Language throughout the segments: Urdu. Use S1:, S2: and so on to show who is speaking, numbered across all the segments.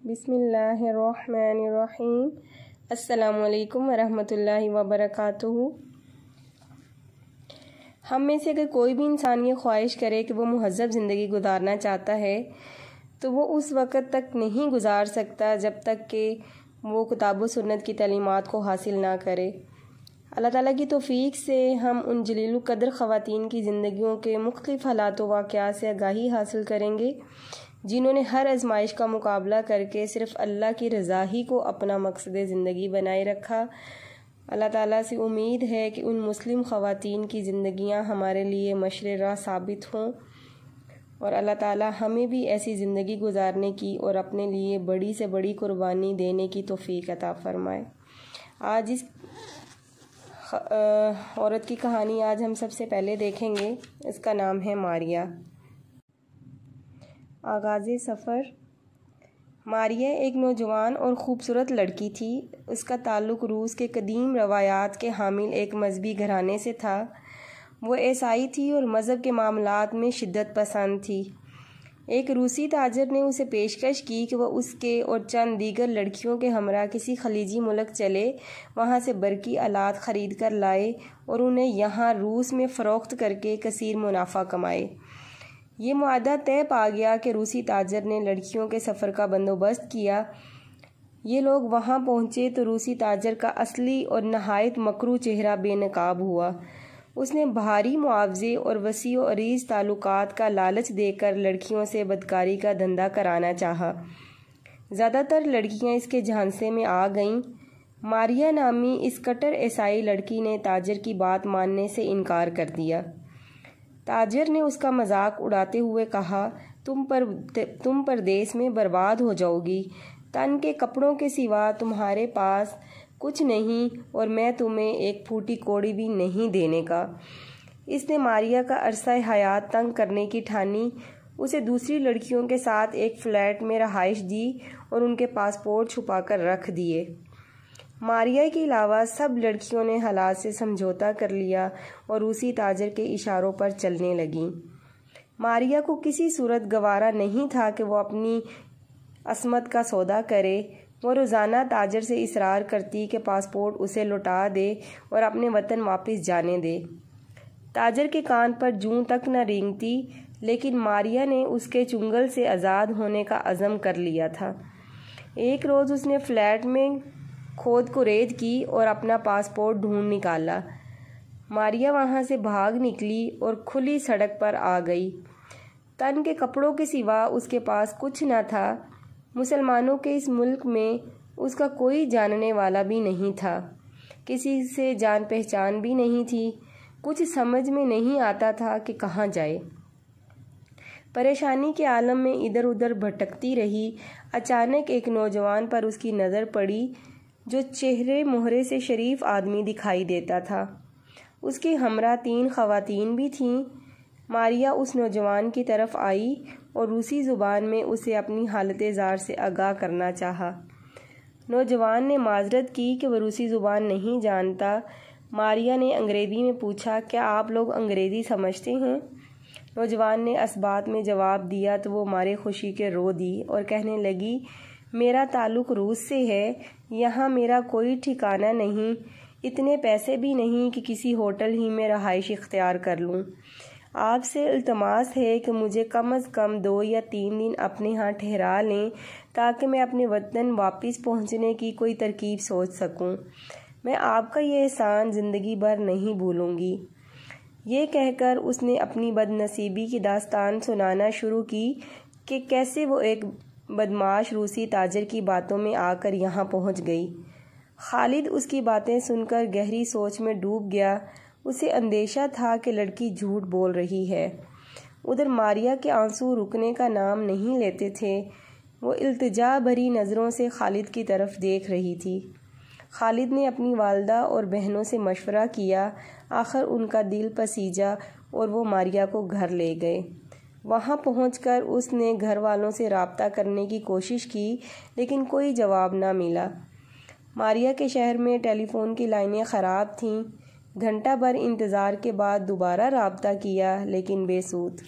S1: بسم اللہ الرحمن الرحیم۔ السلام علیکم ورحمۃ اللہ وبرکاتہ۔ ہم میں سے اگر کوئی بھی انسان یہ خواہش کرے کہ وہ مہذب زندگی گزارنا چاہتا ہے تو وہ اس وقت تک نہیں گزار سکتا جب تک کہ وہ کتاب و سنت کی تعلیمات کو حاصل نہ کرے۔ اللہ تعالیٰ کی توفیق سے ہم ان جلیل القدر خواتین کی زندگیوں کے مختلف حالات و واقعات سے آگاہی حاصل کریں گے جنہوں نے ہر آزمائش کا مقابلہ کر کے صرف اللہ کی رضا ہی کو اپنا مقصد زندگی بنائے رکھا۔ اللہ تعالیٰ سے امید ہے کہ ان مسلم خواتین کی زندگیاں ہمارے لیے مشرِ راہ ثابت ہوں اور اللہ تعالیٰ ہمیں بھی ایسی زندگی گزارنے کی اور اپنے لیے بڑی سے بڑی قربانی دینے کی توفیق عطا فرمائے۔ آج اس عورت کی کہانی آج ہم سب سے پہلے دیکھیں گے۔ اس کا نام ہے ماریہ۔ آغاز سفر۔ ماریہ ایک نوجوان اور خوبصورت لڑکی تھی۔ اس کا تعلق روس کے قدیم روایات کے حامل ایک مذہبی گھرانے سے تھا۔ وہ عیسائی تھی اور مذہب کے معاملات میں شدت پسند تھی۔ ایک روسی تاجر نے اسے پیشکش کی کہ وہ اس کے اور چند دیگر لڑکیوں کے ہمراہ کسی خلیجی ملک چلے، وہاں سے برقی آلات خرید کر لائے اور انہیں یہاں روس میں فروخت کر کے کثیر منافع کمائے۔ یہ معاہدہ طے پا گیا کہ روسی تاجر نے لڑکیوں کے سفر کا بندوبست کیا۔ یہ لوگ وہاں پہنچے تو روسی تاجر کا اصلی اور نہایت مکروہ چہرہ بے نقاب ہوا۔ اس نے بھاری معاوضے اور وسیع و عریض تعلقات کا لالچ دے کر لڑکیوں سے بدکاری کا دھندا کرانا چاہا۔ زیادہ تر لڑکیاں اس کے جھانسے میں آ گئیں۔ ماریہ نامی اس کٹر عیسائی لڑکی نے تاجر کی بات ماننے سے انکار کر دیا۔ تاجر نے اس کا مذاق اڑاتے ہوئے کہا، تم پردیس میں برباد ہو جاؤ گی، تن کے کپڑوں کے سوا تمہارے پاس کچھ نہیں اور میں تمہیں ایک پھوٹی کوڑی بھی نہیں دینے کا۔ اس نے ماریہ کا عرصہ حیات تنگ کرنے کی ٹھانی، اسے دوسری لڑکیوں کے ساتھ ایک فلیٹ میں رہائش دی اور ان کے پاسپورٹ چھپا کر رکھ دیے۔ ماریہ کے علاوہ سب لڑکیوں نے حالات سے سمجھوتا کر لیا اور روسی تاجر کے اشاروں پر چلنے لگیں۔ ماریہ کو کسی صورت گوارا نہیں تھا کہ وہ اپنی عصمت کا سودا کرے۔ وہ روزانہ تاجر سے اصرار کرتی کہ پاسپورٹ اسے لوٹا دے اور اپنے وطن واپس جانے دے۔ تاجر کے کان پر جوں تک نہ رینگتی، لیکن ماریہ نے اس کے چنگل سے آزاد ہونے کا عزم کر لیا تھا۔ ایک روز اس نے فلیٹ میں کھود کرید کی اور اپنا پاسپورٹ ڈھونڈ نکالا۔ ماریہ وہاں سے بھاگ نکلی اور کھلی سڑک پر آ گئی۔ تن کے کپڑوں کے سوا اس کے پاس کچھ نہ تھا۔ مسلمانوں کے اس ملک میں اس کا کوئی جاننے والا بھی نہیں تھا، کسی سے جان پہچان بھی نہیں تھی۔ کچھ سمجھ میں نہیں آتا تھا کہ کہاں جائے۔ پریشانی کے عالم میں ادھر ادھر بھٹکتی رہی۔ اچانک ایک نوجوان پر اس کی نظر پڑی جو چہرے مہرے سے شریف آدمی دکھائی دیتا تھا۔ اس کے ہمراہ 3 خواتین بھی تھیں۔ ماریہ اس نوجوان کی طرف آئی اور روسی زبان میں اسے اپنی حالت زار سے آگاہ کرنا چاہا۔ نوجوان نے معذرت کی کہ وہ روسی زبان نہیں جانتا۔ ماریہ نے انگریزی میں پوچھا، کیا آپ لوگ انگریزی سمجھتے ہیں؟ نوجوان نے اسبات میں جواب دیا تو وہ مارے خوشی کے رو دی اور کہنے لگی، میرا تعلق روس سے ہے، یہاں میرا کوئی ٹھکانہ نہیں، اتنے پیسے بھی نہیں کہ کسی ہوٹل ہی میں رہائش اختیار کر لوں۔ آپ سے التماس ہے کہ مجھے کم از کم 2 یا 3 دن اپنے ہاں ٹھہرا لیں تاکہ میں اپنے وطن واپس پہنچنے کی کوئی ترکیب سوچ سکوں۔ میں آپ کا یہ احسان زندگی بھر نہیں بھولوں گی۔ یہ کہہ کر اس نے اپنی بد نصیبی کی داستان سنانا شروع کی کہ کیسے وہ ایک بدمعاش روسی تاجر کی باتوں میں آ کر یہاں پہنچ گئی۔ خالد اس کی باتیں سن کر گہری سوچ میں ڈوب گیا۔ اسے اندیشہ تھا کہ لڑکی جھوٹ بول رہی ہے۔ ادھر ماریہ کے آنسو رکنے کا نام نہیں لیتے تھے۔ وہ التجا بھری نظروں سے خالد کی طرف دیکھ رہی تھی۔ خالد نے اپنی والدہ اور بہنوں سے مشورہ کیا۔ آخر ان کا دل پسیجا اور وہ ماریہ کو گھر لے گئے۔ وہاں پہنچ کر اس نے گھر والوں سے رابطہ کرنے کی کوشش کی لیکن کوئی جواب نہ ملا۔ ماریہ کے شہر میں ٹیلی فون کی لائنیں خراب تھیں۔ گھنٹہ بھر انتظار کے بعد دوبارہ رابطہ کیا لیکن بے سود۔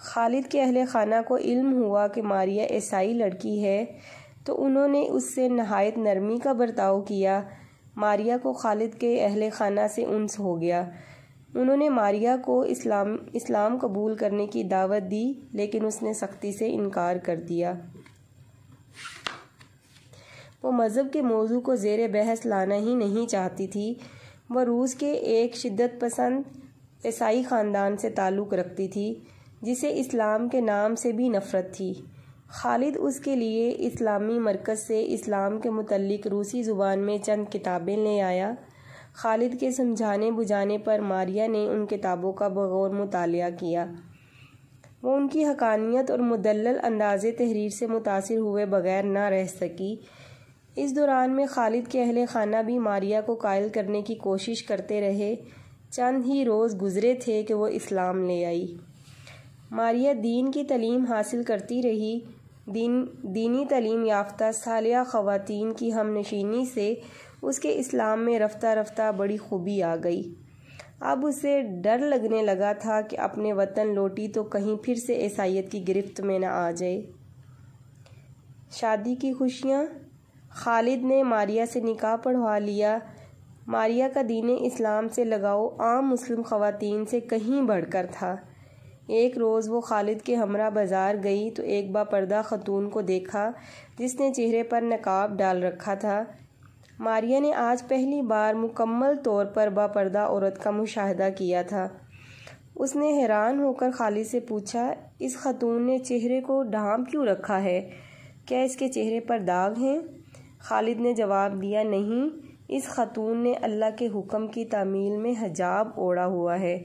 S1: خالد کے اہل خانہ کو علم ہوا کہ ماریہ عیسائی لڑکی ہے۔ تو انہوں نے اس سے نہایت نرمی کا برتاؤ کیا۔ ماریہ کو خالد کے اہل خانہ سے انس ہو گیا۔ انہوں نے ماریہ کو اسلام قبول کرنے کی دعوت دی، لیکن اس نے سختی سے انکار کر دیا۔ وہ مذہب کے موضوع کو زیر بحث لانا ہی نہیں چاہتی تھی۔ وہ روس کے ایک شدت پسند عیسائی خاندان سے تعلق رکھتی تھی، جسے اسلام کے نام سے بھی نفرت تھی۔ خالد اس کے لیے اسلامی مرکز سے اسلام کے متعلق روسی زبان میں چند کتابیں لے آیا۔ خالد کے سمجھانے بجھانے پر ماریہ نے ان کتابوں کا بغور مطالعہ کیا۔ وہ ان کی حقانیت اور مدلل انداز تحریر سے متاثر ہوئے بغیر نہ رہ سکی۔ اس دوران میں خالد کے اہل خانہ بھی ماریہ کو قائل کرنے کی کوشش کرتے رہے۔ چند ہی روز گزرے تھے کہ وہ اسلام لے آئی۔ ماریہ دین کی تعلیم حاصل کرتی رہی۔ دینی تعلیم یافتہ صالحہ خواتین کی ہم نشینی سے اس کے اسلام میں رفتہ رفتہ بڑی خوبی آ گئی۔ اب اسے ڈر لگنے لگا تھا کہ اپنے وطن لوٹی تو کہیں پھر سے عیسائیت کی گرفت میں نہ آ جائے۔ شادی کی خوشیاں۔ خالد نے ماریہ سے نکاح پڑھوا لیا۔ ماریہ کا دین اسلام سے لگاؤ عام مسلم خواتین سے کہیں بڑھ کر تھا۔ ایک روز وہ خالد کے ہمراہ بازار گئی تو ایک باپردہ خاتون کو دیکھا جس نے چہرے پر نقاب ڈال رکھا تھا۔ ماریہ نے آج پہلی بار مکمل طور پر باپردہ عورت کا مشاہدہ کیا تھا۔ اس نے حیران ہو کر خالد سے پوچھا، اس خاتون نے چہرے کو ڈھانپ کیوں رکھا ہے؟ کیا اس کے چہرے پر داغ ہیں؟ خالد نے جواب دیا، نہیں، اس خاتون نے اللہ کے حکم کی تعمیل میں حجاب اوڑھا ہوا ہے۔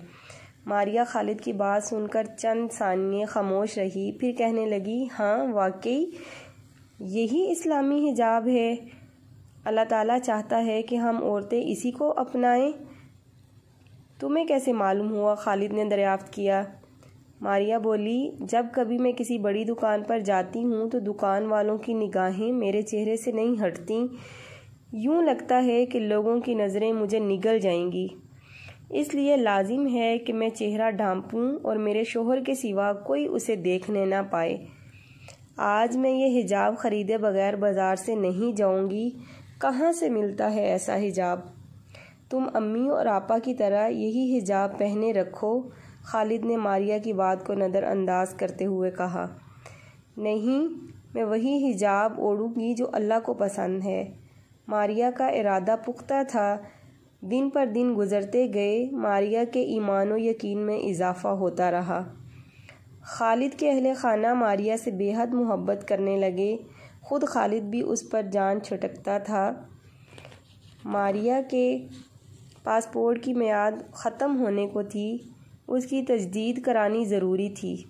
S1: ماریہ خالد کی بات سن کر چند ثانیے خاموش رہی، پھر کہنے لگی، ہاں واقعی یہی اسلامی حجاب ہے۔ اللہ تعالیٰ چاہتا ہے کہ ہم عورتیں اسی کو اپنائیں۔ تمہیں کیسے معلوم ہوا؟ خالد نے دریافت کیا۔ ماریہ بولی، جب کبھی میں کسی بڑی دکان پر جاتی ہوں تو دکان والوں کی نگاہیں میرے چہرے سے نہیں ہٹتیں، یوں لگتا ہے کہ لوگوں کی نظریں مجھے نگل جائیں گی، اس لیے لازم ہے کہ میں چہرہ ڈھانپوں اور میرے شوہر کے سوا کوئی اسے دیکھنے نہ پائے۔ آج میں یہ حجاب خریدے بغیر بازار سے نہیں جاؤں گی۔ کہاں سے ملتا ہے ایسا حجاب؟ تم امی اور آپا کی طرح یہی حجاب پہنے رکھو۔ خالد نے ماریہ کی بات کو نظر انداز کرتے ہوئے کہا، نہیں، میں وہی حجاب اوڑھوں گی جو اللہ کو پسند ہے۔ ماریہ کا ارادہ پختہ تھا۔ دن پر دن گزرتے گئے، ماریہ کے ایمان و یقین میں اضافہ ہوتا رہا۔ خالد کے اہل خانہ ماریہ سے بے حد محبت کرنے لگے، خود خالد بھی اس پر جان چھٹکتا تھا۔ ماریہ کے پاسپورٹ کی میعاد ختم ہونے کو تھی، اس کی تجدید کرانی ضروری تھی۔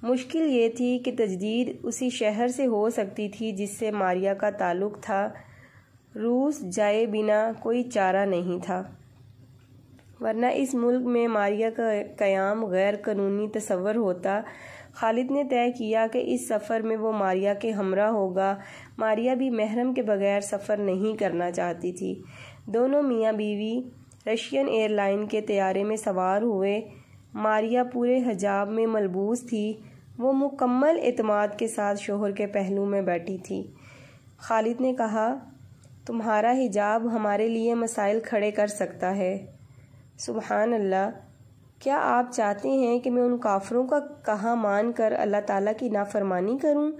S1: مشکل یہ تھی کہ تجدید اسی شہر سے ہو سکتی تھی جس سے ماریہ کا تعلق تھا۔ روس جائے بنا کوئی چارہ نہیں تھا، ورنہ اس ملک میں ماریہ کا قیام غیر قانونی تصور ہوتا۔ خالد نے طے کیا کہ اس سفر میں وہ ماریہ کے ہمراہ ہوگا۔ ماریہ بھی محرم کے بغیر سفر نہیں کرنا چاہتی تھی۔ دونوں میاں بیوی رشین ایئر لائن کے طیارے میں سوار ہوئے۔ ماریہ پورے حجاب میں ملبوس تھی۔ وہ مکمل اعتماد کے ساتھ شوہر کے پہلو میں بیٹھی تھی۔ خالد نے کہا، تمہارا حجاب ہمارے لیے مسائل کھڑے کر سکتا ہے۔ سبحان اللہ، کیا آپ چاہتے ہیں کہ میں ان کافروں کا کہا مان کر اللہ تعالیٰ کی نافرمانی کروں؟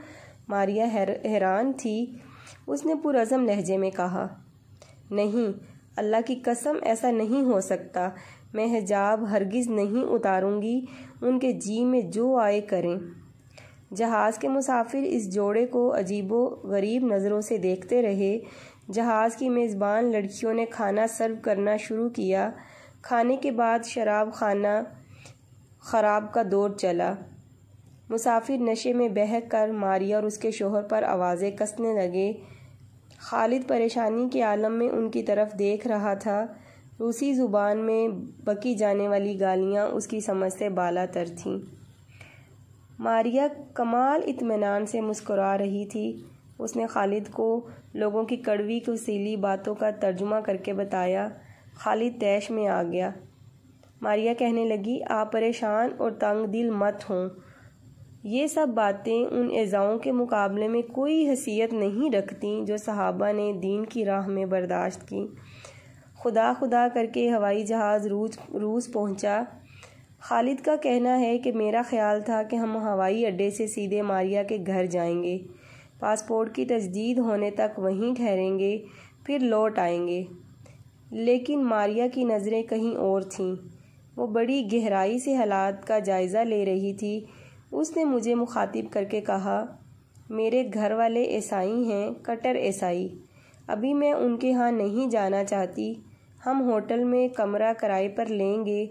S1: ماریہ حیران تھی۔ اس نے پرعزم لہجے میں کہا، نہیں، اللہ کی قسم ایسا نہیں ہو سکتا۔ میں حجاب ہرگز نہیں اتاروں گی، ان کے جی میں جو آئے کریں۔ جہاز کے مسافر اس جوڑے کو عجیب و غریب نظروں سے دیکھتے رہے۔ جہاز کی میزبان لڑکیوں نے کھانا سرو کرنا شروع کیا۔ کھانے کے بعد شراب خانہ خراب کا دور چلا۔ مسافر نشے میں بہک کر ماریہ اور اس کے شوہر پر آوازیں کسنے لگے۔ خالد پریشانی کے عالم میں ان کی طرف دیکھ رہا تھا۔ روسی زبان میں بکی جانے والی گالیاں اس کی سمجھ سے بالا تر تھیں۔ ماریہ کمال اطمینان سے مسکرا رہی تھی۔ اس نے خالد کو لوگوں کی کڑوی کسیلی باتوں کا ترجمہ کر کے بتایا۔ خالد طیش میں آ گیا۔ ماریہ کہنے لگی، آپ پریشان اور تنگ دل مت ہوں، یہ سب باتیں ان ایذاؤں کے مقابلے میں کوئی حیثیت نہیں رکھتیں جو صحابہ نے دین کی راہ میں برداشت کی۔ خدا خدا کر کے ہوائی جہاز روس پہنچا۔ خالد کا کہنا ہے کہ میرا خیال تھا کہ ہم ہوائی اڈے سے سیدھے ماریہ کے گھر جائیں گے، پاسپورٹ کی تجدید ہونے تک وہیں ٹھہریں گے، پھر لوٹ آئیں گے۔ لیکن ماریہ کی نظریں کہیں اور تھیں۔ وہ بڑی گہرائی سے حالات کا جائزہ لے رہی تھی۔ اس نے مجھے مخاطب کر کے کہا، میرے گھر والے عیسائی ہیں، کٹر عیسائی۔ ابھی میں ان کے ہاں نہیں جانا چاہتی۔ ہم ہوٹل میں کمرہ کرائے پر لیں گے،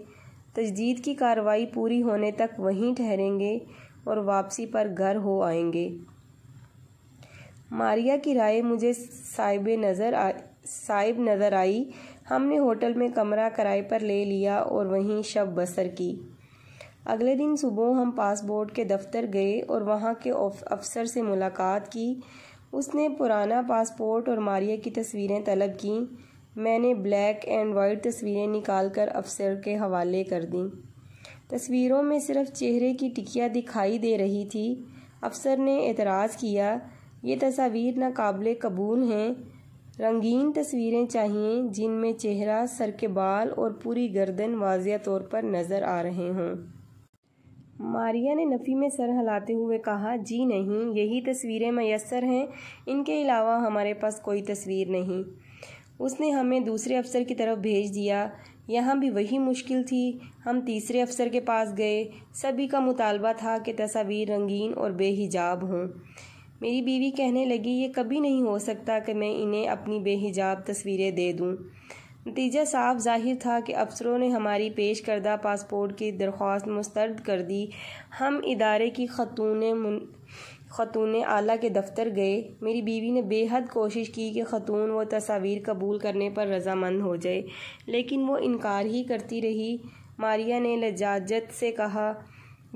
S1: تجدید کی کارروائی پوری ہونے تک وہیں ٹھہریں گے اور واپسی پر گھر ہو آئیں گے۔ ماریہ کی رائے مجھے صائب نظر آئی۔ ہم نے ہوٹل میں کمرہ کرائے پر لے لیا اور وہیں شب بسر کی۔ اگلے دن صبح ہم پاسپورٹ کے دفتر گئے اور وہاں کے افسر سے ملاقات کی۔ اس نے پرانا پاسپورٹ اور ماریہ کی تصویریں طلب کیں۔ میں نے بلیک اینڈ وائٹ تصویریں نکال کر افسر کے حوالے کر دیں۔ تصویروں میں صرف چہرے کی ٹکیاں دکھائی دے رہی تھی۔ افسر نے اعتراض کیا، یہ تصاویر ناقابل قبول ہیں۔ رنگین تصویریں چاہیے جن میں چہرہ، سر کے بال اور پوری گردن واضح طور پر نظر آ رہے ہوں۔ ماریہ نے نفی میں سر ہلاتے ہوئے کہا، جی نہیں، یہی تصویریں میسر ہیں، ان کے علاوہ ہمارے پاس کوئی تصویر نہیں۔ اس نے ہمیں دوسرے افسر کی طرف بھیج دیا۔ یہاں بھی وہی مشکل تھی۔ ہم تیسرے افسر کے پاس گئے۔ سبھی کا مطالبہ تھا کہ تصاویر رنگین اور بے حجاب ہوں۔ میری بیوی کہنے لگی، یہ کبھی نہیں ہو سکتا کہ میں انہیں اپنی بے حجاب تصویریں دے دوں۔ نتیجہ صاف ظاہر تھا کہ افسروں نے ہماری پیش کردہ پاسپورٹ کی درخواست مسترد کر دی۔ ہم ادارے کی خاتون اعلیٰ کے دفتر گئے۔ میری بیوی نے بے حد کوشش کی کہ خاتون وہ تصاویر قبول کرنے پر رضامند ہو جائے، لیکن وہ انکار ہی کرتی رہی۔ ماریہ نے لجاجت سے کہا،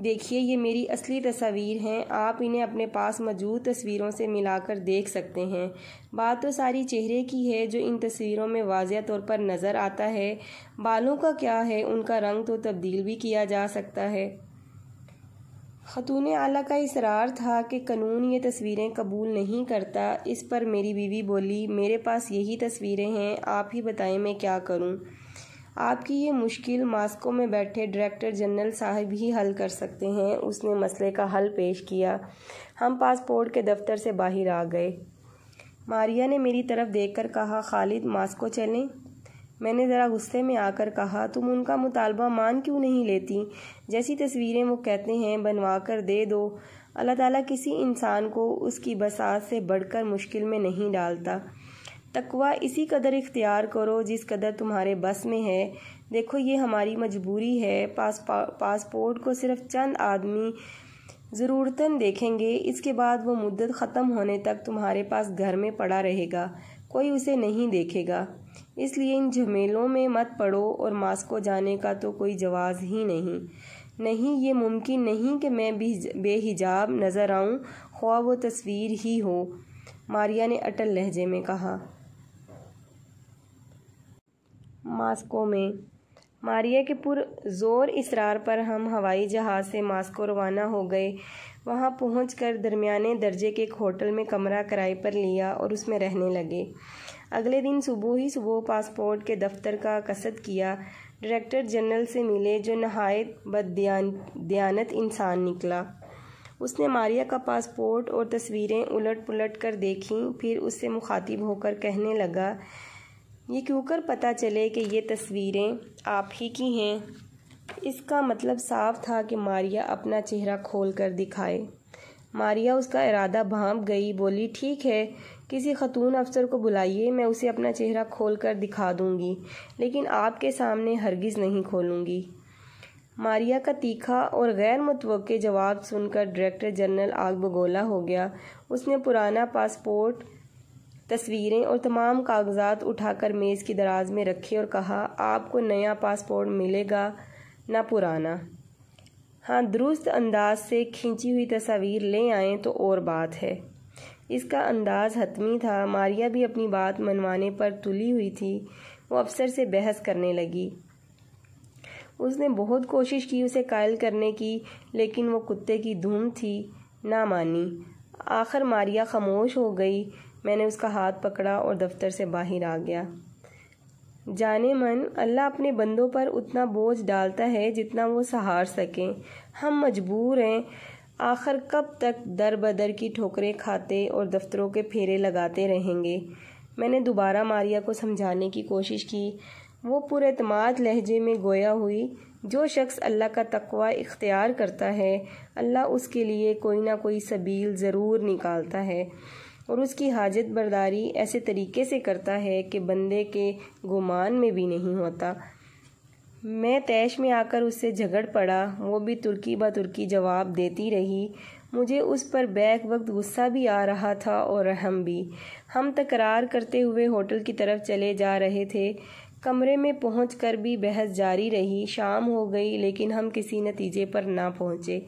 S1: دیکھیے، یہ میری اصلی تصاویر ہیں، آپ انہیں اپنے پاس موجود تصویروں سے ملا کر دیکھ سکتے ہیں۔ بات تو ساری چہرے کی ہے جو ان تصویروں میں واضح طور پر نظر آتا ہے۔ بالوں کا کیا ہے، ان کا رنگ تو تبدیل بھی کیا جا سکتا ہے۔ خاتون اعلیٰ کا اصرار تھا کہ قانون یہ تصویریں قبول نہیں کرتا۔ اس پر میری بیوی بولی، میرے پاس یہی تصویریں ہیں، آپ ہی بتائیں میں کیا کروں۔ آپ کی یہ مشکل ماسکو میں بیٹھے ڈائریکٹر جنرل صاحب ہی حل کر سکتے ہیں۔ اس نے مسئلے کا حل پیش کیا۔ ہم پاسپورٹ کے دفتر سے باہر آ گئے۔ ماریہ نے میری طرف دیکھ کر کہا، خالد، ماسکو چلیں؟ میں نے ذرا غصے میں آ کر کہا، تم ان کا مطالبہ مان کیوں نہیں لیتی؟ جیسی تصویریں وہ کہتے ہیں بنوا کر دے دو۔ اللہ تعالیٰ کسی انسان کو اس کی بساط سے بڑھ کر مشکل میں نہیں ڈالتا۔ تقویٰ اسی قدر اختیار کرو جس قدر تمہارے بس میں ہے۔ دیکھو، یہ ہماری مجبوری ہے۔ پاسپورٹ کو صرف چند آدمی ضرورتاً دیکھیں گے، اس کے بعد وہ مدت ختم ہونے تک تمہارے پاس گھر میں پڑا رہے گا، کوئی اسے نہیں دیکھے گا۔ اس لیے ان جھمیلوں میں مت پڑو اور ماسکو جانے کا تو کوئی جواز ہی نہیں۔ نہیں، یہ ممکن نہیں کہ میں بے حجاب نظر آؤں، خواہ وہ تصویر ہی ہو، ماریہ نے اٹل لہجے میں کہا۔ ماسکو میں ماریہ کے پرزور اصرار پر ہم ہوائی جہاز سے ماسکو روانہ ہو گئے۔ وہاں پہنچ کر درمیانے درجے کے ایک ہوٹل میں کمرہ کرائے پر لیا اور اس میں رہنے لگے۔ اگلے دن صبح ہی پاسپورٹ کے دفتر کا قصد کیا۔ ڈائریکٹر جنرل سے ملے جو نہایت بددیانت انسان نکلا۔ اس نے ماریہ کا پاسپورٹ اور تصویریں الٹ پلٹ کر دیکھیں، پھر اس سے مخاطب ہو کر کہنے لگا، یہ کیوں کر پتہ چلے کہ یہ تصویریں آپ ہی کی ہیں؟ اس کا مطلب صاف تھا کہ ماریہ اپنا چہرہ کھول کر دکھائے۔ ماریہ اس کا ارادہ بھانپ گئی، بولی، ٹھیک ہے، کسی خاتون افسر کو بلائیے، میں اسے اپنا چہرہ کھول کر دکھا دوں گی، لیکن آپ کے سامنے ہرگز نہیں کھولوں گی۔ ماریہ کا تیکھا اور غیر متوقع جواب سن کر ڈائریکٹر جنرل آگ بگولا ہو گیا۔ اس نے پرانا پاسپورٹ، تصویریں اور تمام کاغذات اٹھا کر میز کی دراز میں رکھے اور کہا، آپ کو نیا پاسپورٹ ملے گا، نہ پرانا۔ ہاں، درست انداز سے کھینچی ہوئی تصاویر لے آئیں تو اور بات ہے۔ اس کا انداز حتمی تھا۔ ماریہ بھی اپنی بات منوانے پر تلی ہوئی تھی۔ وہ افسر سے بحث کرنے لگی۔ اس نے بہت کوشش کی اسے قائل کرنے کی، لیکن وہ کتے کی دھن تھی، نہ مانی۔ آخر ماریا خاموش ہو گئی۔ میں نے اس کا ہاتھ پکڑا اور دفتر سے باہر آ گیا۔ جانے من اللہ اپنے بندوں پر اتنا بوجھ ڈالتا ہے جتنا وہ سہار سکیں۔ ہم مجبور ہیں۔ آخر کب تک در بدر کی ٹھوکریں کھاتے اور دفتروں کے پھیرے لگاتے رہیں گے؟ میں نے دوبارہ ماریا کو سمجھانے کی کوشش کی۔ وہ پر اعتماد لہجے میں گویا ہوئی، جو شخص اللہ کا تقوی اختیار کرتا ہے، اللہ اس کے لیے کوئی نہ کوئی سبیل ضرور نکالتا ہے، اور اس کی حاجت برداری ایسے طریقے سے کرتا ہے کہ بندے کے گمان میں بھی نہیں ہوتا۔ میں طیش میں آ کر اس سے جھگڑ پڑا۔ وہ بھی ترکی بہ ترکی جواب دیتی رہی۔ مجھے اس پر بیک وقت غصہ بھی آ رہا تھا اور رحم بھی۔ ہم تکرار کرتے ہوئے ہوٹل کی طرف چلے جا رہے تھے۔ کمرے میں پہنچ کر بھی بحث جاری رہی۔ شام ہو گئی لیکن ہم کسی نتیجے پر نہ پہنچے۔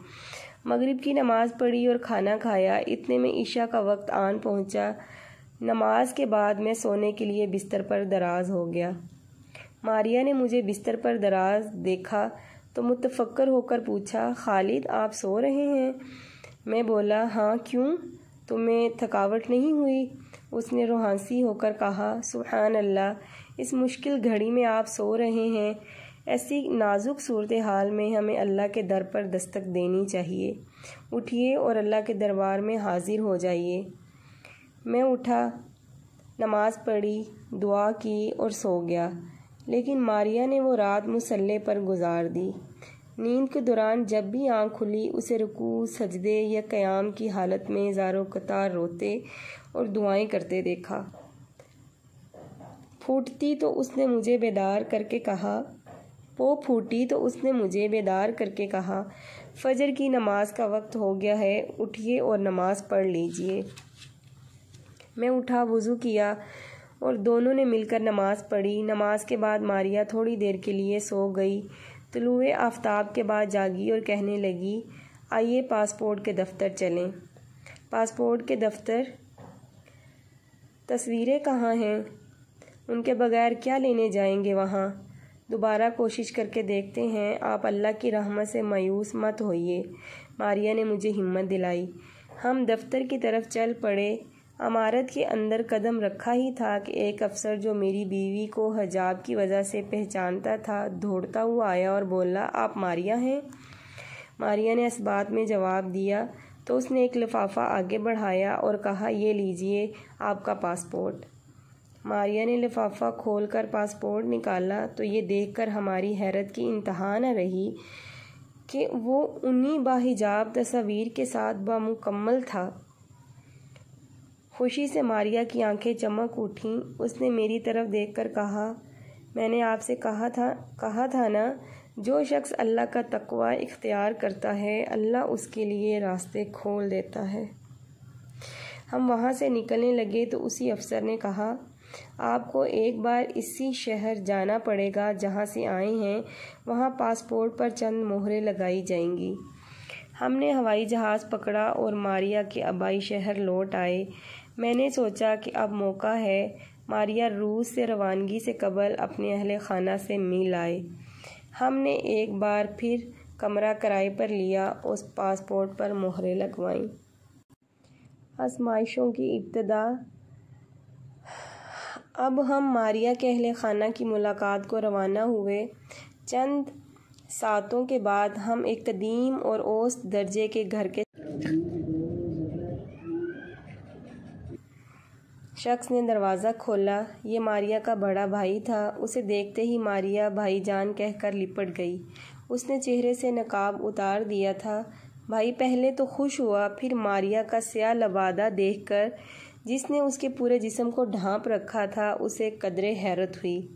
S1: مغرب کی نماز پڑھی اور کھانا کھایا۔ اتنے میں عشاء کا وقت آن پہنچا۔ نماز کے بعد میں سونے کے لیے بستر پر دراز ہو گیا۔ ماریا نے مجھے بستر پر دراز دیکھا تو متفکر ہو کر پوچھا، خالد آپ سو رہے ہیں؟ میں بولا، ہاں کیوں؟ تمہیں تھکاوٹ نہیں ہوئی؟ اس نے روحانسی ہو کر کہا، سبحان اللہ، اس مشکل گھڑی میں آپ سو رہے ہیں۔ ایسی نازک صورتحال میں ہمیں اللہ کے در پر دستک دینی چاہیے۔ اٹھیے اور اللہ کے دربار میں حاضر ہو جائیے۔ میں اٹھا، نماز پڑھی، دعا کی اور سو گیا۔ لیکن ماریا نے وہ رات مصلے پر گزار دی۔ نیند کے دوران جب بھی آنکھ کھلی اسے رکوع، سجدے یا قیام کی حالت میں زاروں قطار روتے اور دعائیں کرتے دیکھا۔ پھوٹتی تو اس نے مجھے بیدار کر کے کہا، فجر کی نماز کا وقت ہو گیا ہے، اٹھیے اور نماز پڑھ لیجئے۔ میں اٹھا، وضو کیا اور دونوں نے مل کر نماز پڑھی۔ نماز کے بعد ماریا تھوڑی دیر کے لیے سو گئی۔ طلوع آفتاب کے بعد جاگی اور کہنے لگی، آئیے پاسپورٹ کے دفتر چلیں۔ پاسپورٹ کے دفتر؟ تصویریں کہاں ہیں؟ ان کے بغیر کیا لینے جائیں گے وہاں؟ دوبارہ کوشش کر کے دیکھتے ہیں۔ آپ اللہ کی رحمت سے مایوس مت ہوئیے، ماریا نے مجھے ہمت دلائی۔ ہم دفتر کی طرف چل پڑے۔ عمارت کے اندر قدم رکھا ہی تھا کہ ایک افسر جو میری بیوی کو حجاب کی وجہ سے پہچانتا تھا دوڑتا ہوا آیا اور بولا، آپ ماریا ہیں؟ ماریا نے اس بات میں جواب دیا تو اس نے ایک لفافہ آگے بڑھایا اور کہا، یہ لیجئے آپ کا پاسپورٹ۔ ماریا نے لفافہ کھول کر پاسپورٹ نکالا تو یہ دیکھ کر ہماری حیرت کی انتہا نہ رہی کہ وہ انہی باحجاب تصاویر کے ساتھ بمکمل تھا۔ خوشی سے ماریا کی آنکھیں چمک اٹھیں۔ اس نے میری طرف دیکھ کر کہا، میں نے آپ سے کہا تھا نا، جو شخص اللہ کا تقوی اختیار کرتا ہے اللہ اس کے لیے راستے کھول دیتا ہے۔ ہم وہاں سے نکلنے لگے تو اسی افسر نے کہا، آپ کو ایک بار اسی شہر جانا پڑے گا جہاں سے آئے ہیں، وہاں پاسپورٹ پر چند مہریں لگائی جائیں گی۔ ہم نے ہوائی جہاز پکڑا اور ماریا کے آبائی شہر لوٹ آئے۔ میں نے سوچا کہ اب موقع ہے ماریا روس سے روانگی سے قبل اپنے اہل خانہ سے مل آئے۔ ہم نے ایک بار پھر کمرہ کرائے پر لیا، اس پاسپورٹ پر مہریں لگوائیں۔ آزمائشوں کی ابتدا۔ اب ہم ماریا کے اہل خانہ کی ملاقات کو روانہ ہوئے۔ چند ساعتوں کے بعد ہم ایک قدیم اور اوسط درجے کے گھر کے شخص نے دروازہ کھولا۔ یہ ماریا کا بڑا بھائی تھا۔ اسے دیکھتے ہی ماریا بھائی جان کہہ کر لپٹ گئی۔ اس نے چہرے سے نقاب اتار دیا تھا۔ بھائی پہلے تو خوش ہوا، پھر ماریا کا سیاہ لبادہ دیکھ کر جس نے اس کے پورے جسم کو ڈھانپ رکھا تھا اسے قدرے حیرت ہوئی۔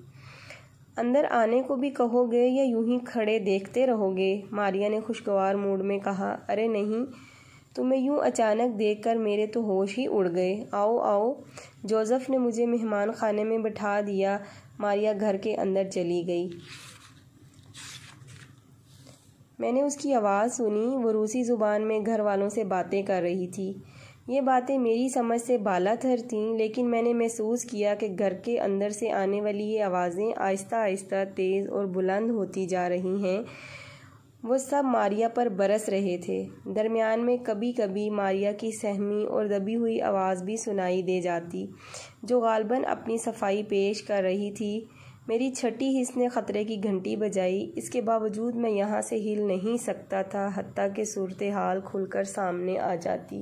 S1: اندر آنے کو بھی کہو گے یا یوں ہی کھڑے دیکھتے رہو گے؟ ماریا نے خوشگوار موڈ میں کہا، ارے نہیں، تمہیں یوں اچانک دیکھ کر میرے تو ہوش ہی اڑ گئے۔ آؤ آؤ۔ جوزف نے مجھے مہمان خانے میں بٹھا دیا۔ ماریا گھر کے اندر چلی گئی۔ میں نے اس کی آواز سنی، وہ روسی زبان میں گھر والوں سے باتیں کر رہی تھی۔ یہ باتیں میری سمجھ سے بالا تر تھیں، لیکن میں نے محسوس کیا کہ گھر کے اندر سے آنے والی یہ آوازیں آہستہ آہستہ تیز اور بلند ہوتی جا رہی ہیں۔ وہ سب ماریا پر برس رہے تھے۔ درمیان میں کبھی کبھی ماریا کی سہمی اور دبی ہوئی آواز بھی سنائی دے جاتی، جو غالباً اپنی صفائی پیش کر رہی تھی۔ میری چھٹی حس نے خطرے کی گھنٹی بجائی، اس کے باوجود میں یہاں سے ہل نہیں سکتا تھا، حتیٰ کہ صورتحال کھل کر سامنے آ جاتی۔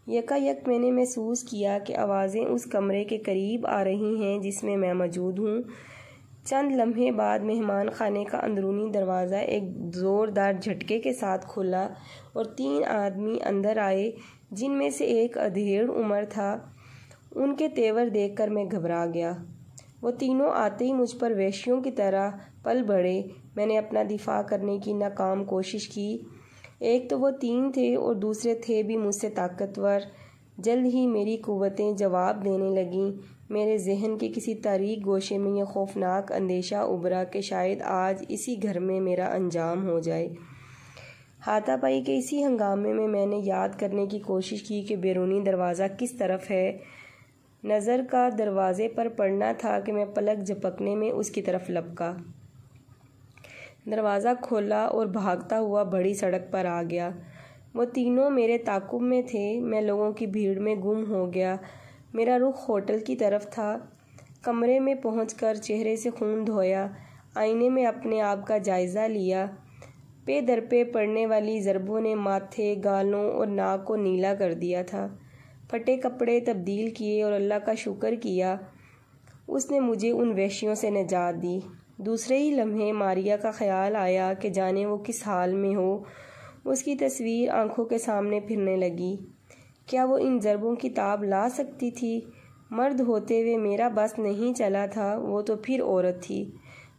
S1: یکایک میں نے محسوس کیا کہ آوازیں اس کمرے کے قریب آ رہی ہیں جس میں میں موجود ہوں۔ چند لمحے بعد مہمان خانے کا اندرونی دروازہ ایک زوردار جھٹکے کے ساتھ کھلا اور 3 آدمی اندر آئے، جن میں سے ایک ادھیڑ عمر تھا۔ ان کے تیور دیکھ کر میں گھبرا گیا۔ وہ تینوں آتے ہی مجھ پر وحشیوں کی طرح پل بڑھے۔ میں نے اپنا دفاع کرنے کی ناکام کوشش کی۔ ایک تو وہ 3 تھے اور دوسرے تھے بھی مجھ سے طاقتور۔ جلد ہی میری قوتیں جواب دینے لگیں۔ میرے ذہن کے کسی تاریک گوشے میں یہ خوفناک اندیشہ ابھرا کہ شاید آج اسی گھر میں میرا انجام ہو جائے۔ ہاتھا پائی کے اسی ہنگامے میں نے یاد کرنے کی کوشش کی کہ بیرونی دروازہ کس طرف ہے۔ نظر کا دروازے پر پڑنا تھا کہ میں پلک جھپکنے میں اس کی طرف لپکا۔ دروازہ کھولا اور بھاگتا ہوا بڑی سڑک پر آ گیا۔ وہ تینوں میرے تعاقب میں تھے۔ میں لوگوں کی بھیڑ میں گم ہو گیا۔ میرا رخ ہوٹل کی طرف تھا۔ کمرے میں پہنچ کر چہرے سے خون دھویا، آئینے میں اپنے آپ کا جائزہ لیا۔ پے در پے پڑنے والی ضربوں نے ماتھے، گالوں اور ناک کو نیلا کر دیا تھا۔ پھٹے کپڑے تبدیل کیے اور اللہ کا شکر کیا اس نے مجھے ان وحشیوں سے نجات دی۔ دوسرے ہی لمحے ماریا کا خیال آیا کہ جانے وہ کس حال میں ہو۔ اس کی تصویر آنکھوں کے سامنے پھرنے لگی۔ کیا وہ ان ضربوں کی تاب لا سکتی تھی؟ مرد ہوتے ہوئے میرا بس نہیں چلا تھا، وہ تو پھر عورت تھی۔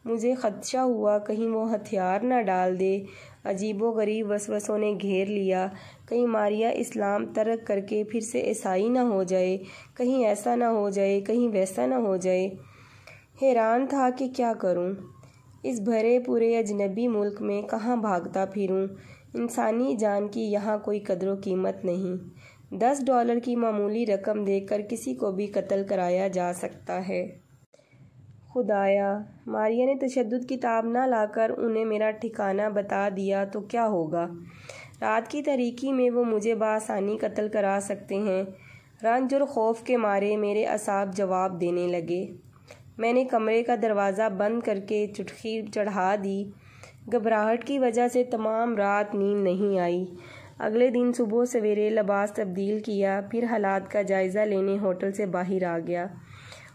S1: مجھے خدشہ ہوا کہیں وہ ہتھیار نہ ڈال دے۔ عجیب و غریب وسوسوں نے گھیر لیا۔ کہیں ماریا اسلام ترک کر کے پھر سے عیسائی نہ ہو جائے، کہیں ایسا نہ ہو جائے، کہیں ویسا نہ ہو جائے۔ حیران تھا کہ کیا کروں۔ اس بھرے پورے اجنبی ملک میں کہاں بھاگتا پھروں؟ انسانی جان کی یہاں کوئی قدر و قیمت نہیں۔ $10 کی معمولی رقم دے کر کسی کو بھی قتل کرایا جا سکتا ہے۔ خدایا، ماریا نے تشدد کی تاب نہ لا کر انہیں میرا ٹھکانہ بتا دیا تو کیا ہوگا؟ رات کی تاریکی میں وہ مجھے بآسانی قتل کرا سکتے ہیں۔ رنج اور خوف کے مارے میرے اعصاب جواب دینے لگے۔ میں نے کمرے کا دروازہ بند کر کے چٹکی چڑھا دی۔ گھبراہٹ کی وجہ سے تمام رات نیند نہیں آئی۔ اگلے دن صبح سویرے لباس تبدیل کیا، پھر حالات کا جائزہ لینے ہوٹل سے باہر آ گیا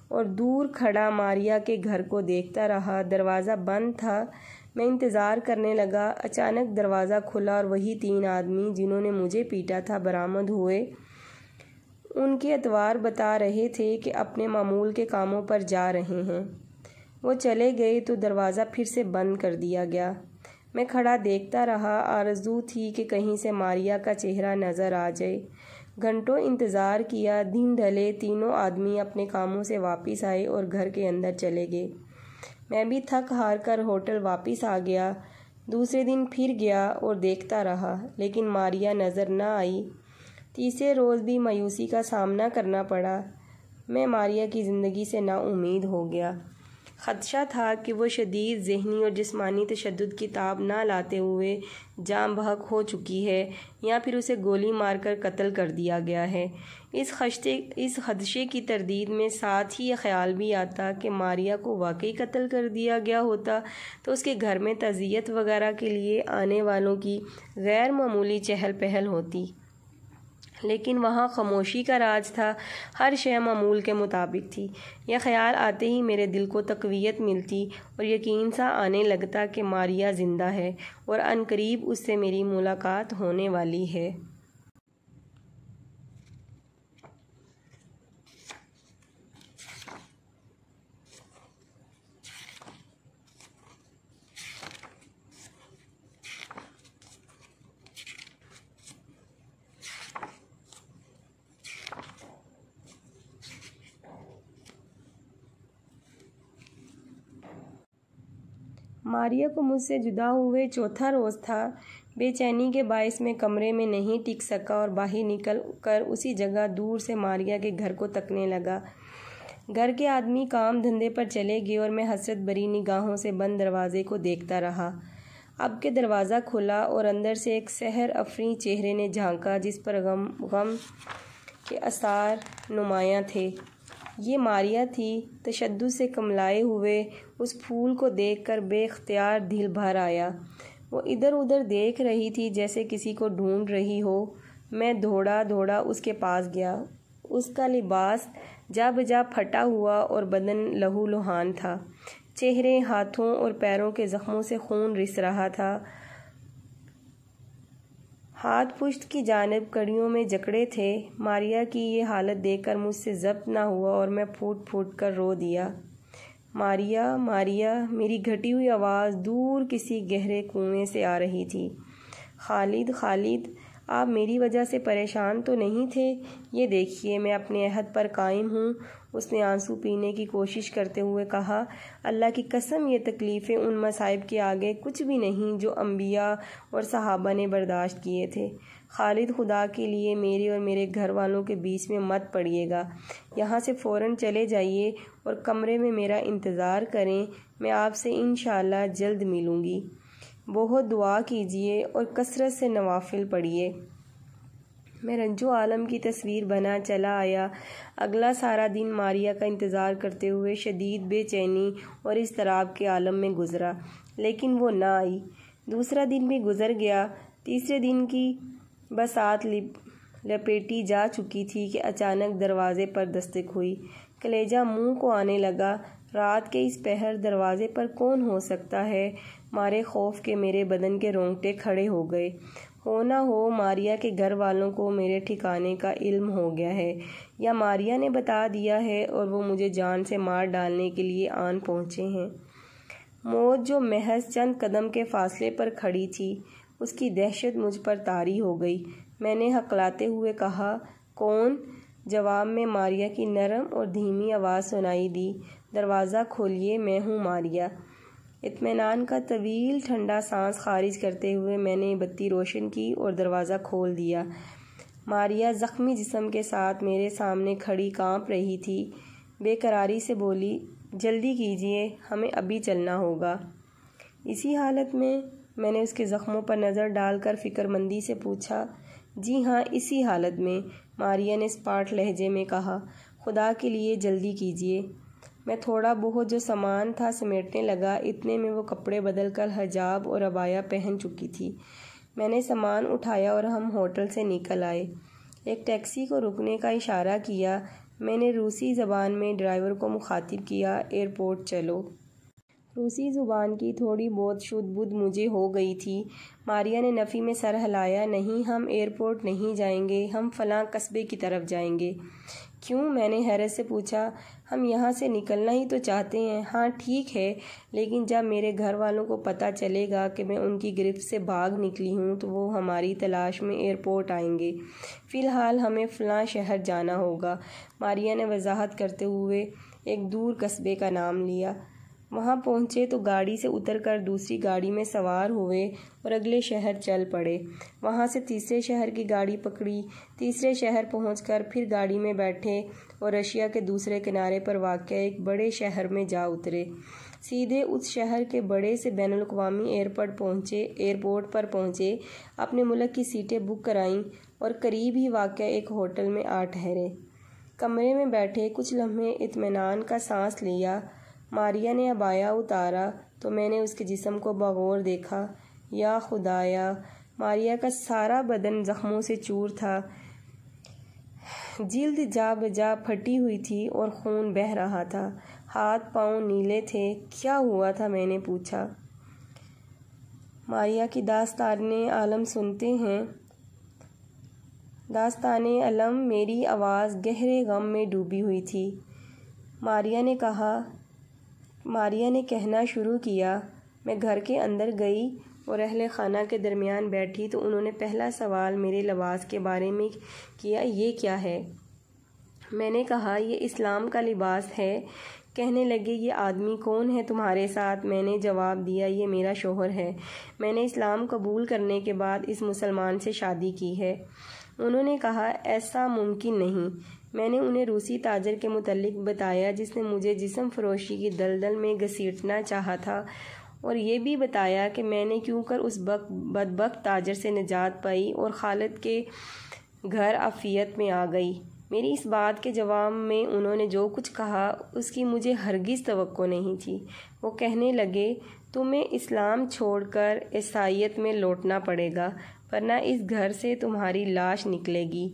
S1: اور دور کھڑا ماریا کے گھر کو دیکھتا رہا۔ دروازہ بند تھا۔ میں انتظار کرنے لگا۔ اچانک دروازہ کھلا اور وہی 3 آدمی جنہوں نے مجھے پیٹا تھا برآمد ہوئے۔ ان کے اتوار بتا رہے تھے کہ اپنے معمول کے کاموں پر جا رہے ہیں۔ وہ چلے گئے تو دروازہ پھر سے بند کر دیا گیا۔ میں کھڑا دیکھتا رہا۔ آرزو تھی کہ کہیں سے ماریا کا چہرہ نظر آ جائے۔ گھنٹوں انتظار کیا۔ دن ڈھلے، تینوں آدمی اپنے کاموں سے واپس آئے اور گھر کے اندر چلے گئے۔ میں بھی تھک ہار کر ہوٹل واپس آ گیا۔ دوسرے دن پھر گیا اور دیکھتا رہا، لیکن ماریا نظر نہ آئی۔ تیسرے روز بھی مایوسی کا سامنا کرنا پڑا۔ میں ماریا کی زندگی سے نا امید ہو گیا۔ خدشہ تھا کہ وہ شدید ذہنی اور جسمانی تشدد کی تاب نہ لاتے ہوئے جاں بحق ہو چکی ہے، یا پھر اسے گولی مار کر قتل کر دیا گیا ہے۔ اس خدشے کی تردید میں ساتھ ہی یہ خیال بھی آتا کہ ماریا کو واقعی قتل کر دیا گیا ہوتا تو اس کے گھر میں تعزیت وغیرہ کے لیے آنے والوں کی غیر معمولی چہل پہل ہوتی، لیکن وہاں خاموشی کا راج تھا۔ ہر شے معمول کے مطابق تھی۔ یہ خیال آتے ہی میرے دل کو تقویت ملتی اور یقین سا آنے لگتا کہ ماریا زندہ ہے اور عنقریب اس سے میری ملاقات ہونے والی ہے۔ ماریا کو مجھ سے جدا ہوئے 4تھا روز تھا۔ بے چینی کے باعث میں کمرے میں نہیں ٹک سکا اور باہر نکل کر اسی جگہ دور سے ماریا کے گھر کو تکنے لگا۔ گھر کے آدمی کام دھندے پر چلے گئے اور میں حسرت بھری نگاہوں سے بند دروازے کو دیکھتا رہا۔ اب کہ دروازہ کھلا اور اندر سے ایک سحر افریں چہرے نے جھانکا جس پر غم کے آثار نمایاں تھے۔ یہ ماریا تھی۔ تشدد سے کملائے ہوئے اس پھول کو دیکھ کر بے اختیار دل بھر آیا۔ وہ ادھر ادھر دیکھ رہی تھی جیسے کسی کو ڈھونڈ رہی ہو۔ میں دوڑا اس کے پاس گیا۔ اس کا لباس جا بجا پھٹا ہوا اور بدن لہو لہان تھا۔ چہرے، ہاتھوں اور پیروں کے زخموں سے خون رس رہا تھا۔ ہاتھ پشت کی جانب کڑیوں میں جکڑے تھے۔ ماریا کی یہ حالت دیکھ کر مجھ سے ضبط نہ ہوا اور میں پھوٹ پھوٹ کر رو دیا۔ ماریا، ماریا، میری گھٹی ہوئی آواز دور کسی گہرے کنویں سے آ رہی تھی۔ خالد، آپ میری وجہ سے پریشان تو نہیں تھے؟ یہ دیکھیے میں اپنے عہد پر قائم ہوں۔ اس نے آنسو پینے کی کوشش کرتے ہوئے کہا، اللہ کی قسم یہ تکلیفیں ان مصائب کے آگے کچھ بھی نہیں جو انبیاء اور صحابہ نے برداشت کیے تھے۔ خالد، خدا کے لیے میرے اور میرے گھر والوں کے بیچ میں مت پڑیے گا۔ یہاں سے فوراً چلے جائیے اور کمرے میں میرا انتظار کریں۔ میں آپ سے انشاءاللہ جلد ملوں گی۔ بہت دعا کیجیے اور کثرت سے نوافل پڑھیے۔ میں رنج و عالم کی تصویر بنا چلا آیا۔ اگلا سارا دن ماریا کا انتظار کرتے ہوئے شدید بے چینی اور اضطراب کے عالم میں گزرا، لیکن وہ نہ آئی۔ دوسرا دن بھی گزر گیا۔ تیسرے دن کی بساط لپیٹی جا چکی تھی کہ اچانک دروازے پر دستک ہوئی۔ کلیجہ منہ کو آنے لگا۔ رات کے اس پہر دروازے پر کون ہو سکتا ہے؟ مارے خوف کے میرے بدن کے رونگٹے کھڑے ہو گئے۔ ہو نہ ہو ماریا کے گھر والوں کو میرے ٹھکانے کا علم ہو گیا ہے، یا ماریا نے بتا دیا ہے اور وہ مجھے جان سے مار ڈالنے کے لیے آن پہنچے ہیں۔ موت جو محض چند قدم کے فاصلے پر کھڑی تھی، اس کی دہشت مجھ پر طاری ہو گئی۔ میں نے ہقلاتے ہوئے کہا، کون؟ جواب میں ماریا کی نرم اور دھیمی آواز سنائی دی، دروازہ کھولیے، میں ہوں ماریا۔ اطمینان کا طویل ٹھنڈا سانس خارج کرتے ہوئے میں نے بتی روشن کی اور دروازہ کھول دیا۔ ماریا زخمی جسم کے ساتھ میرے سامنے کھڑی کانپ رہی تھی۔ بے قراری سے بولی، جلدی کیجیے، ہمیں ابھی چلنا ہوگا۔ اسی حالت میں نے اس کے زخموں پر نظر ڈال کر فکر مندی سے پوچھا۔ جی ہاں، اسی حالت میں، ماریا نے اسپاٹ لہجے میں کہا۔ خدا کے لیے جلدی کیجیے۔ میں تھوڑا بہت جو سامان تھا سمیٹنے لگا، اتنے میں وہ کپڑے بدل کر حجاب اور عبایا پہن چکی تھی۔ میں نے سامان اٹھایا اور ہم ہوٹل سے نکل آئے۔ ایک ٹیکسی کو رکنے کا اشارہ کیا۔ میں نے روسی زبان میں ڈرائیور کو مخاطب کیا، ایئرپورٹ چلو۔ روسی زبان کی تھوڑی بہت شدھ بدھ مجھے ہو گئی تھی۔ ماریا نے نفی میں سر ہلایا، نہیں، ہم ایئرپورٹ نہیں جائیں گے، ہم فلاں قصبے کی طرف جائیں گے۔ کیوں؟ میں نے حیرت سے پوچھا۔ ہم یہاں سے نکلنا ہی تو چاہتے ہیں۔ ہاں ٹھیک ہے، لیکن جب میرے گھر والوں کو پتہ چلے گا کہ میں ان کی گرفت سے بھاگ نکلی ہوں تو وہ ہماری تلاش میں ایئرپورٹ آئیں گے۔ فی الحال ہمیں فلاں شہر جانا ہوگا۔ ماریا نے وضاحت کرتے ہوئے ایک دور قصبے کا نام لیا۔ وہاں پہنچے تو گاڑی سے اتر کر دوسری گاڑی میں سوار ہوئے اور اگلے شہر چل پڑے۔ وہاں سے تیسرے شہر کی گاڑی پکڑی۔ تیسرے شہر پہنچ کر پھر گاڑی میں بیٹھے اور رشیا کے دوسرے کنارے پر واقع ایک بڑے شہر میں جا اترے۔ سیدھے اس شہر کے بڑے سے بین الاقوامی ایئرپورٹ پر پہنچے، اپنے ملک کی سیٹیں بک کرائیں اور قریب ہی واقع ایک ہوٹل میں آ ٹھہرے۔ کمرے میں بیٹھے کچھ لمحے اطمینان کا سانس لیا۔ ماریا نے عبایا اتارا تو میں نے اس کے جسم کو بغور دیکھا۔ یا خدایا! ماریا کا سارا بدن زخموں سے چور تھا۔ جلد جا بجا پھٹی ہوئی تھی اور خون بہہ رہا تھا۔ ہاتھ پاؤں نیلے تھے۔ کیا ہوا تھا؟ میں نے پوچھا۔ ماریا کی داستانِ عالم سنتے ہیں؟ داستانِ علم؟ میری آواز گہرے غم میں ڈوبی ہوئی تھی۔ ماریا نے کہنا شروع کیا۔ میں گھر کے اندر گئی اور اہل خانہ کے درمیان بیٹھی تو انہوں نے پہلا سوال میرے لباس کے بارے میں کیا، یہ کیا ہے؟ میں نے کہا، یہ اسلام کا لباس ہے۔ کہنے لگے یہ آدمی کون ہے تمہارے ساتھ؟ میں نے جواب دیا یہ میرا شوہر ہے، میں نے اسلام قبول کرنے کے بعد اس مسلمان سے شادی کی ہے۔ انہوں نے کہا ایسا ممکن نہیں۔ میں نے انہیں روسی تاجر کے متعلق بتایا جس نے مجھے جسم فروشی کی دلدل میں گھسیٹنا چاہا تھا، اور یہ بھی بتایا کہ میں نے کیوں کر اس بدبخت تاجر سے نجات پائی اور خالد کے گھر عافیت میں آ گئی۔ میری اس بات کے جواب میں انہوں نے جو کچھ کہا اس کی مجھے ہرگز توقع نہیں تھی۔ وہ کہنے لگے تمہیں اسلام چھوڑ کر عیسائیت میں لوٹنا پڑے گا ورنہ اس گھر سے تمہاری لاش نکلے گی۔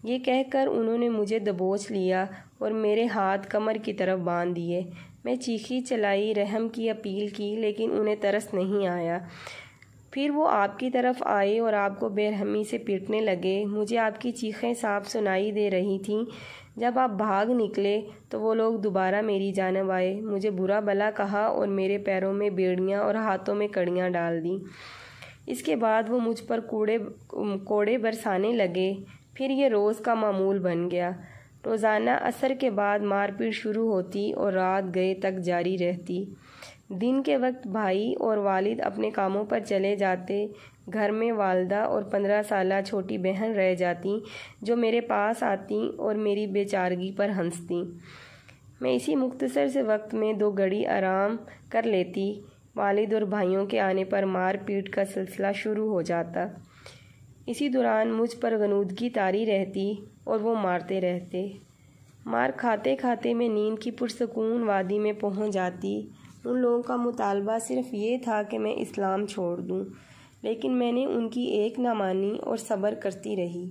S1: یہ کہہ کر انہوں نے مجھے دبوچ لیا اور میرے ہاتھ کمر کی طرف باندھ دیے۔ میں چیخی چلائی، رحم کی اپیل کی، لیکن انہیں ترس نہیں آیا۔ پھر وہ آپ کی طرف آئے اور آپ کو بے رحمی سے پیٹنے لگے۔ مجھے آپ کی چیخیں صاف سنائی دے رہی تھیں۔ جب آپ بھاگ نکلے تو وہ لوگ دوبارہ میری جانب آئے، مجھے برا بھلا کہا اور میرے پیروں میں بیڑیاں اور ہاتھوں میں کڑیاں ڈال دیں۔ اس کے بعد وہ مجھ پر کوڑے برسانے لگے۔ پھر یہ روز کا معمول بن گیا۔ روزانہ عصر کے بعد مار پیٹ شروع ہوتی اور رات گئے تک جاری رہتی۔ دن کے وقت بھائی اور والد اپنے کاموں پر چلے جاتے، گھر میں والدہ اور 15 سالہ چھوٹی بہن رہ جاتی جو میرے پاس آتیں اور میری بے چارگی پر ہنستیں۔ میں اسی مختصر سے وقت میں 2 گھڑی آرام کر لیتی۔ والد اور بھائیوں کے آنے پر مار پیٹ کا سلسلہ شروع ہو جاتا۔ اسی دوران مجھ پر غنودگی طاری رہتی اور وہ مارتے رہتے۔ مار کھاتے کھاتے میں نیند کی پرسکون وادی میں پہنچ جاتی۔ ان لوگوں کا مطالبہ صرف یہ تھا کہ میں اسلام چھوڑ دوں، لیکن میں نے ان کی ایک نہ مانی اور صبر کرتی رہی۔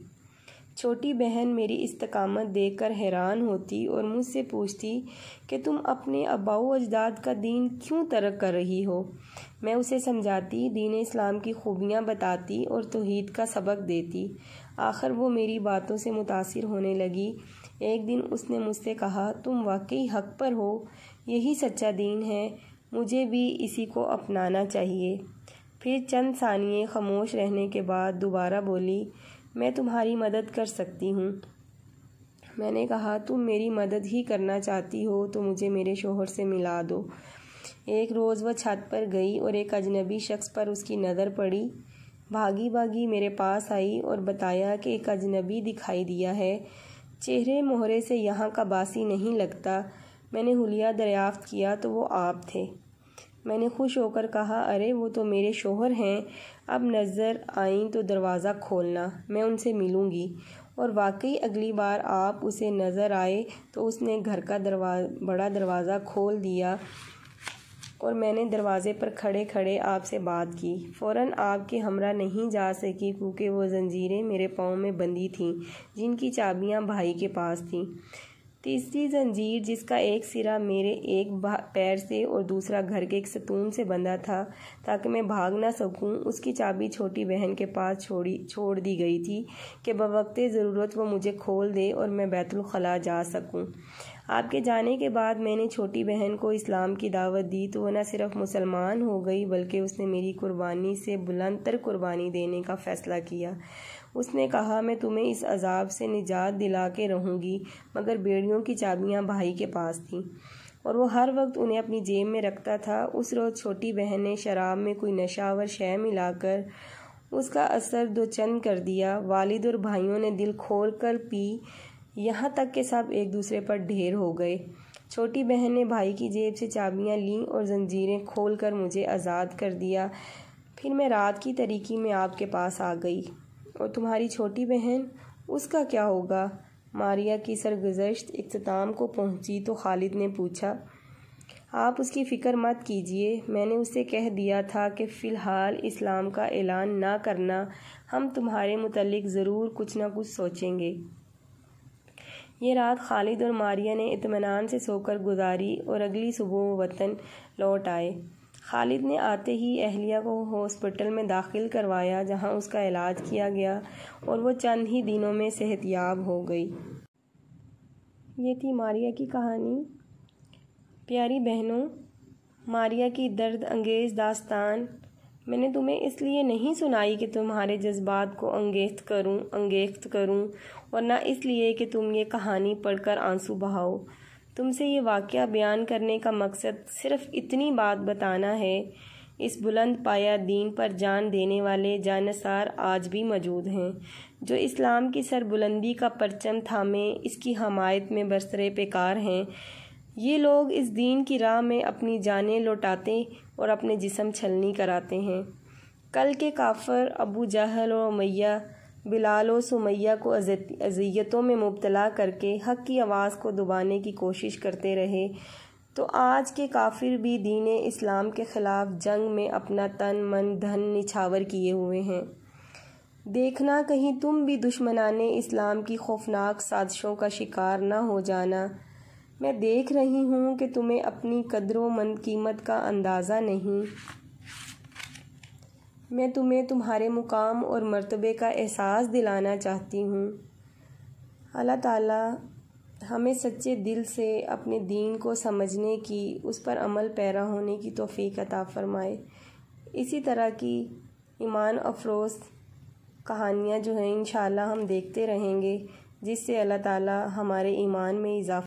S1: چھوٹی بہن میری استقامت دیکھ کر حیران ہوتی اور مجھ سے پوچھتی کہ تم اپنے آباء و اجداد کا دین کیوں ترک کر رہی ہو؟ میں اسے سمجھاتی، دین اسلام کی خوبیاں بتاتی اور توحید کا سبق دیتی۔ آخر وہ میری باتوں سے متاثر ہونے لگی۔ ایک دن اس نے مجھ سے کہا تم واقعی حق پر ہو، یہی سچا دین ہے، مجھے بھی اسی کو اپنانا چاہیے۔ پھر چند ثانیے خاموش رہنے کے بعد دوبارہ بولی میں تمہاری مدد کر سکتی ہوں۔ میں نے کہا تم میری مدد ہی کرنا چاہتی ہو تو مجھے میرے شوہر سے ملا دو۔ ایک روز وہ چھت پر گئی اور ایک اجنبی شخص پر اس کی نظر پڑی۔ بھاگی بھاگی میرے پاس آئی اور بتایا کہ ایک اجنبی دکھائی دیا ہے، چہرے مہرے سے یہاں کا باسی نہیں لگتا۔ میں نے حلیہ دریافت کیا تو وہ آپ تھے۔ میں نے خوش ہو کر کہا ارے وہ تو میرے شوہر ہیں، اب نظر آئیں تو دروازہ کھولنا، میں ان سے ملوں گی۔ اور واقعی اگلی بار آپ اسے نظر آئے تو اس نے گھر کا بڑا دروازہ کھول دیا اور میں نے دروازے پر کھڑے کھڑے آپ سے بات کی۔ فوراً آپ کے ہمراہ نہیں جا سکی کیونکہ وہ زنجیریں میرے پاؤں میں بندھی تھیں جن کی چابیاں بھائی کے پاس تھیں۔ تیسری زنجیر جس کا ایک سرا میرے ایک پیر سے اور دوسرا گھر کے ایک ستون سے بندھا تھا تاکہ میں بھاگ نہ سکوں، اس کی چابی چھوٹی بہن کے پاس چھوڑ دی گئی تھی کہ بوقت ضرورت وہ مجھے کھول دے اور میں بیت الخلاء جا سکوں۔ آپ کے جانے کے بعد میں نے چھوٹی بہن کو اسلام کی دعوت دی تو وہ نہ صرف مسلمان ہو گئی بلکہ اس نے میری قربانی سے بلند تر قربانی دینے کا فیصلہ کیا۔ اس نے کہا میں تمہیں اس عذاب سے نجات دلا کے رہوں گی، مگر بیڑیوں کی چابیاں بھائی کے پاس تھیں اور وہ ہر وقت انہیں اپنی جیب میں رکھتا تھا۔ اس روز چھوٹی بہن نے شراب میں کوئی نشہ آور شے ملا کر اس کا اثر دو چند کر دیا۔ والد اور بھائیوں نے دل کھول کر پی، یہاں تک کہ سب ایک دوسرے پر ڈھیر ہو گئے۔ چھوٹی بہن نے بھائی کی جیب سے چابیاں لیں اور زنجیریں کھول کر مجھے آزاد کر دیا۔ پھر میں رات کی تاریکی میں آپ کے پاس آ گئی۔ اور تمہاری چھوٹی بہن، اس کا کیا ہوگا؟ ماریہ کی سرگزشت اختتام کو پہنچی تو خالد نے پوچھا آپ اس کی فکر مت کیجیے، میں نے اسے کہہ دیا تھا کہ فی الحال اسلام کا اعلان نہ کرنا، ہم تمہارے متعلق ضرور کچھ نہ کچھ سوچیں گے۔ یہ رات خالد اور ماریہ نے اطمینان سے سو کر گزاری اور اگلی صبح وہ وطن لوٹ آئے۔ خالد نے آتے ہی اہلیہ کو ہاسپٹل میں داخل کروایا جہاں اس کا علاج کیا گیا اور وہ چند ہی دنوں میں صحت یاب ہو گئی۔ یہ تھی ماریہ کی کہانی۔ پیاری بہنوں، ماریہ کی درد انگیز داستان میں نے تمہیں اس لیے نہیں سنائی کہ تمہارے جذبات کو انگیخت کروں اور نہ اس لیے کہ تم یہ کہانی پڑھ کر آنسو بہاؤ۔ تم سے یہ واقعہ بیان کرنے کا مقصد صرف اتنی بات بتانا ہے، اس بلند پایہ دین پر جان دینے والے جانثار آج بھی موجود ہیں، جو اسلام کی سربلندی کا پرچم تھامے اس کی حمایت میں برسر پیکار ہیں۔ یہ لوگ اس دین کی راہ میں اپنی جانیں لوٹاتے اور اپنے جسم چھلنی کراتے ہیں۔ کل کے کافر ابو جہل اور امیہ، بلال و سمیہ کو اذیتوں میں مبتلا کر کے حق کی آواز کو دبانے کی کوشش کرتے رہے، تو آج کے کافر بھی دین اسلام کے خلاف جنگ میں اپنا تن من دھن نچھاور کیے ہوئے ہیں۔ دیکھنا کہیں تم بھی دشمنان اسلام کی خوفناک سازشوں کا شکار نہ ہو جانا۔ میں دیکھ رہی ہوں کہ تمہیں اپنی قدر و قیمت کا اندازہ نہیں۔ میں تمہیں تمہارے مقام اور مرتبے کا احساس دلانا چاہتی ہوں۔ اللہ تعالیٰ ہمیں سچے دل سے اپنے دین کو سمجھنے کی، اس پر عمل پیرا ہونے کی توفیق عطا فرمائے۔ اسی طرح کی ایمان افروز کہانیاں جو ہیں انشاءاللہ ہم دیکھتے رہیں گے، جس سے اللہ تعالیٰ ہمارے ایمان میں اضافہ